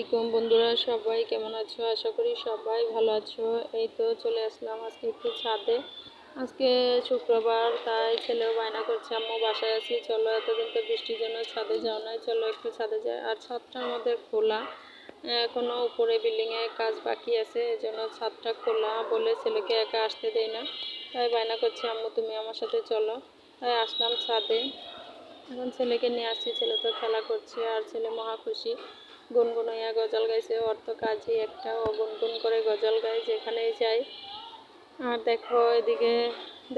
আলাইকুম বন্ধুরা, সবাই কেমন আছো? আশা করি সবাই ভালো আছো। এই তো চলে আসলাম আজকে একটু ছাদে। আজকে শুক্রবার, তাই ছেলেও বায়না করছে আম্মু বাসায় আছি, চলো, এতদিন তো বৃষ্টির জন্য ছাদে যাও নাই, চলো একটু ছাদে যাই। আর ছাদটা আমাদের খোলা, এখনো উপরে বিল্ডিংয়ে কাজ বাকি আছে, এই জন্য ছাদটা খোলা বলে ছেলেকে একা আসতে দেয় না। তাই বায়না করছে আম্মু তুমি আমার সাথে চলো। তাই আসলাম ছাদে। এখন ছেলেকে নিয়ে আসছি, ছেলে তো খেলা করছে আর ছেলে মহা খুশি। গুনগুনাইয়া গজল গাইছে, ওর তো কাজই একটা, ও গুনগুন করে গজল গায় যেখানেই যায়। আর দেখো এদিকে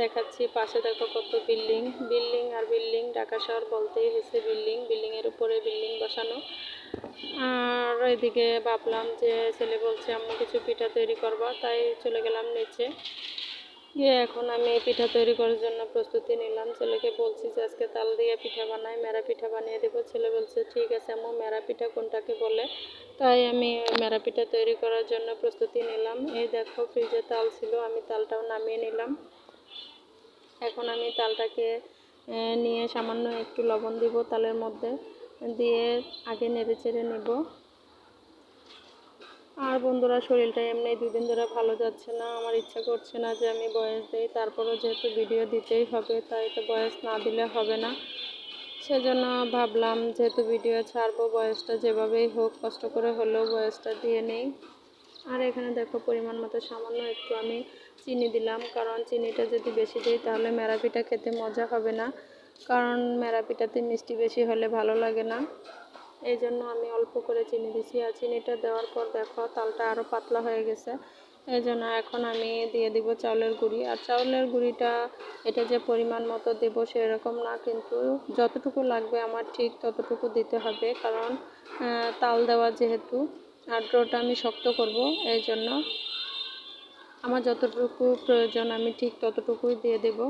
দেখাচ্ছি, পাশে দেখো কত বিল্ডিং, বিল্ডিং আর বিল্ডিং, ঢাকা শহর বলতেই হয়েছে বিল্ডিং, বিল্ডিংয়ের উপরে বিল্ডিং বসানো। আর এদিকে ভাবলাম যে ছেলে বলছে আম্মু কিছু পিঠা তৈরি করবা, তাই চলে গেলাম নিচে গিয়ে এখন আমি পিঠা তৈরি করার জন্য প্রস্তুতি নিলাম। ছেলেকে বলছি যে আজকে তাল দিয়ে পিঠা বানাই, মেরা পিঠা বানিয়ে দেবো। ছেলে বলছে ঠিক আছে আম্মু, মেরা পিঠা কোনটাকে বলে? তাই আমি মেরা পিঠা তৈরি করার জন্য প্রস্তুতি নিলাম। এই দেখো ফ্রিজে তাল ছিল, আমি তালটাও নামিয়ে নিলাম। এখন আমি তালটাকে নিয়ে সামান্য একটু লবণ দিব তালের মধ্যে, দিয়ে আগে নেড়ে চেড়ে নেব। আর বন্ধুরা, শরীরটা এমনি দুদিন ধরে ভালো যাচ্ছে না, আমার ইচ্ছা করছে না যে আমি বয়স দিই, তারপরও যেহেতু ভিডিও দিতেই হবে, তাই তো বয়স না দিলে হবে না। সেজন্য ভাবলাম যেহেতু ভিডিও ছাড়বো, বয়সটা যেভাবেই হোক কষ্ট করে হলেও বয়সটা দিয়ে নেই। আর এখানে দেখো পরিমাণ মতো সামান্য একটু আমি চিনি দিলাম, কারণ চিনিটা যদি বেশি দিই তাহলে মেরা পিঠা খেতে মজা হবে না, কারণ মেরা পিঠাতে মিষ্টি বেশি হলে ভালো লাগে না। এই জন্য আমি অল্প করে চিনি দিছি। আর চিনিটা দেওয়ার পর দেখো তালটা আরও পাতলা হয়ে গেছে। এই জন্য এখন আমি দিয়ে দিব চাউলের গুঁড়ি। আর চাউলের গুঁড়িটা এটা যে পরিমাণ মতো দেবো সেরকম না, কিন্তু যতটুকু লাগবে আমার ঠিক ততটুকু দিতে হবে, কারণ তাল দেওয়া যেহেতু। আর ডোটা আমি শক্ত করব, এই জন্য আমার যতটুকু প্রয়োজন আমি ঠিক ততটুকুই দিয়ে দেব।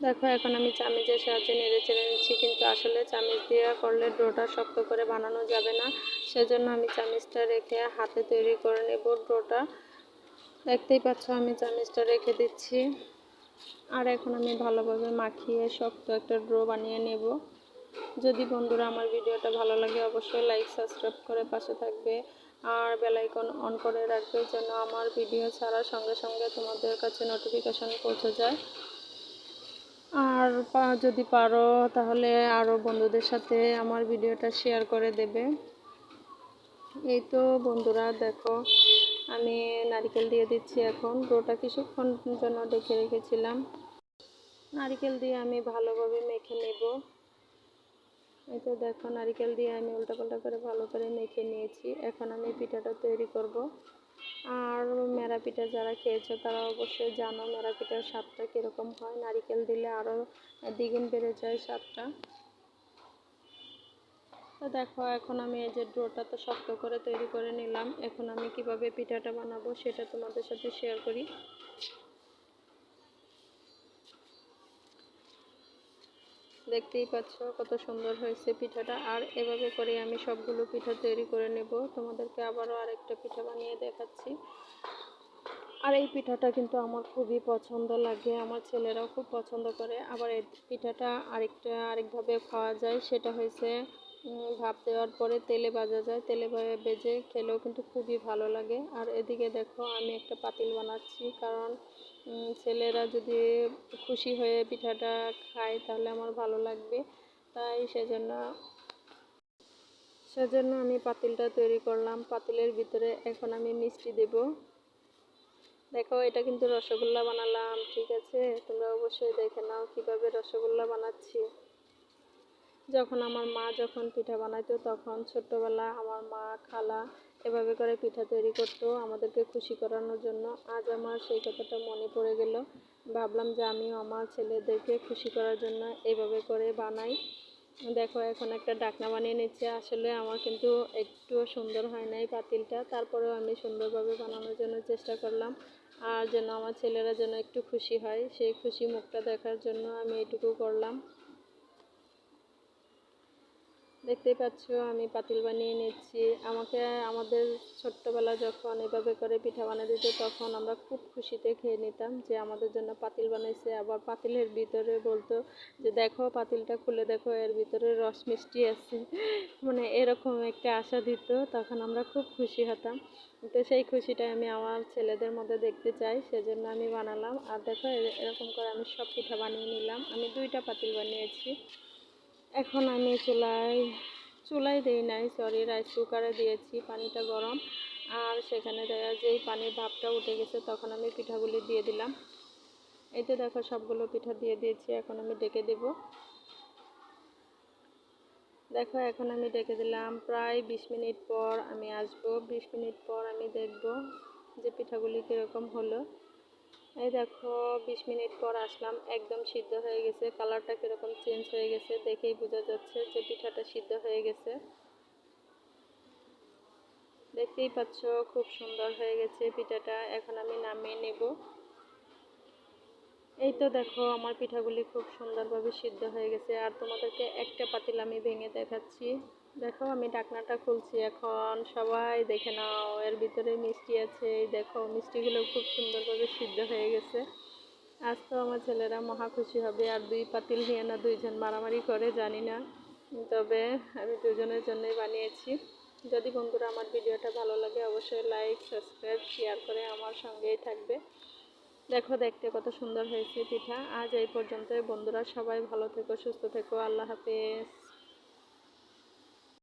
দেখো এখন আমি চামিচের সাহায্যে নেড়ে চেড়ে নিচ্ছি, কিন্তু আসলে চামিচ দিয়ে করলে ডোটা শক্ত করে বানানো যাবে না, সেজন্য আমি চামিচটা রেখে হাতে তৈরি করে নেব ডোটা। দেখতেই পাচ্ছ আমি চামিচটা রেখে দিচ্ছি। আর এখন আমি ভালোভাবে মাখিয়ে শক্ত একটা ডো বানিয়ে নেব। যদি বন্ধুরা আমার ভিডিওটা ভালো লাগে অবশ্যই লাইক সাবস্ক্রাইব করে পাশে থাকবে, আর বেল আইকন অন করে রাখবে যেন আমার ভিডিও ছাড়ার সঙ্গে সঙ্গে তোমাদের কাছে নোটিফিকেশন পৌঁছে যায়। আর যদি পারো তাহলে আরও বন্ধুদের সাথে আমার ভিডিওটা শেয়ার করে দেবে। এই তো বন্ধুরা দেখো আমি নারকেল দিয়ে দিচ্ছি। এখন ডোটা কিছুক্ষণ জন্য ঢেকে রেখেছিলাম, নারকেল দিয়ে আমি ভালোভাবে মেখে নেব। এই তো দেখো নারকেল দিয়ে আমি উল্টাপাল্টা করে ভালো করে মেখে নিয়েছি। এখন আমি পিঠাটা তৈরি করব। আর মেরা পিঠা যারা খেয়েছো তারা অবশ্যই জানো মেরা পিঠার স্বাদটা কীরকম হয়, নারকেল দিলে আরও দ্বিগুণ বেড়ে যায় স্বাদটা। তো দেখো এখন আমি এই যে ডোটা তো শক্ত করে তৈরি করে নিলাম, এখন আমি কিভাবে পিঠাটা বানাবো সেটা তোমাদের সাথে শেয়ার করি। দেখতেই পাচ্ছ কত সুন্দর হয়েছে পিঠাটা। আর এভাবে করে আমি সবগুলো পিঠা তৈরি করে নেব। তোমাদেরকে আবারও আরেকটা পিঠা বানিয়ে দেখাচ্ছি। আর এই পিঠাটা কিন্তু আমার খুবই পছন্দ লাগে, আমার ছেলেরাও খুব পছন্দ করে। আবার এই পিঠাটা আরেকভাবে খাওয়া যায়, সেটা হয়েছে ভাপ দেওয়ার পরে তেলে ভাজা যায়, তেলে ভেজে খেলেও কিন্তু খুবই ভালো লাগে। আর এদিকে দেখো আমি একটা পাতিল বানাচ্ছি, কারণ ছেলেরা যদি খুশি হয়ে পিঠাটা খায় তাহলে আমার ভালো লাগবে, তাই সেজন্য আমি পাতিলটা তৈরি করলাম। পাতিলের ভিতরে এখন আমি মিষ্টি দেব। দেখো এটা কিন্তু রসগোল্লা বানালাম, ঠিক আছে? তোমরা অবশ্যই দেখে নাও কিভাবে রসগোল্লা বানাচ্ছি। যখন আমার মা পিঠা বানাইতো তখন ছোট্টবেলা আমার মা খালা এভাবে করে পিঠা তৈরি করতো আমাদেরকে খুশি করানোর জন্য। আজ আমার সেই কথাটা মনে পড়ে গেল, ভাবলাম যে আমিও আমার ছেলেদেরকে খুশি করার জন্য এভাবে করে বানাই। দেখো এখন একটা ঢাকনা বানিয়ে নিচ্ছে। আসলে আমার কিন্তু একটুও সুন্দর হয় নাই পাতিলটা, তারপরেও আমি সুন্দরভাবে বানানোর জন্য চেষ্টা করলাম। আর যেন আমার ছেলেরা যেন একটু খুশি হয়, সেই খুশি মুখটা দেখার জন্য আমি এটুকু করলাম। দেখতেই পাচ্ছ আমি পাতিল বানিয়ে নিচ্ছি। আমাকে আমাদের ছোট্টবেলা যখন এভাবে করে পিঠা বানিয়ে দিত তখন আমরা খুব খুশিতে খেয়ে নিতাম যে আমাদের জন্য পাতিল বানাইছে। আবার পাতিলের ভিতরে বলতো যে দেখো পাতিলটা খুলে দেখো এর ভিতরে রস মিষ্টি আছে, মানে এরকম একটা আশা দিত। তখন আমরা খুব খুশি হতাম। তো সেই খুশিটাই আমি আমার ছেলেদের মধ্যে দেখতে চাই, সেজন্য আমি বানালাম। আর দেখো এরকম করে আমি সব পিঠা বানিয়ে নিলাম। আমি 2টা পাতিল বানিয়েছি। এখন আমি চুলায় দিই নাই, সরি, রাইস কুকারে দিয়েছি, পানিটা গরম। আর সেখানে যেই পানির ভাপটা উঠে গেছে তখন আমি পিঠাগুলি দিয়ে দিলাম। এই তো দেখো সবগুলো পিঠা দিয়ে দিয়েছি। এখন আমি ডেকে দেব। দেখো এখন আমি ডেকে দিলাম। প্রায় 20 মিনিট পর আমি আসবো। 20 মিনিট পর আমি দেখব যে পিঠাগুলি কীরকম হলো। এই দেখো 20 মিনিট পর আসলাম, একদম সিদ্ধ হয়ে গেছে। কালারটা কীরকম চেঞ্জ হয়ে গেছে দেখেই বোঝা যাচ্ছে যে পিঠাটা সিদ্ধ হয়ে গেছে। দেখতেই পাচ্ছ খুব সুন্দর হয়ে গেছে পিঠাটা। এখন আমি নামিয়ে নেব। এই তো দেখো আমার পিঠাগুলি খুব সুন্দরভাবে সিদ্ধ হয়ে গেছে। আর তোমাদেরকে একটা পাতিল আমি ভেঙে দেখাচ্ছি। দেখো আমি ঢাকনাটা খুলছি, এখন সবাই দেখে নাও এর ভিতরে মিষ্টি আছে। এই দেখো মিষ্টিগুলো খুব সুন্দরভাবে সিদ্ধ হয়ে গেছে। আজ তো আমার ছেলেরা মহা খুশি হবে। আর 2 পাতিল নিয়ে না 2জন মারামারি করে জানি না, তবে আমি 2জনের জন্যই বানিয়েছি। যদি বন্ধুরা আমার ভিডিওটা ভালো লাগে অবশ্যই লাইক, সাবস্ক্রাইব, শেয়ার করে আমার সঙ্গেই থাকবে। দেখো দেখতে কত সুন্দর হয়েছে পিঠা। আজ এই পর্যন্তই বন্ধুরা, সবাই ভালো থেকো, সুস্থ থেকো, আল্লাহ হাফেজ।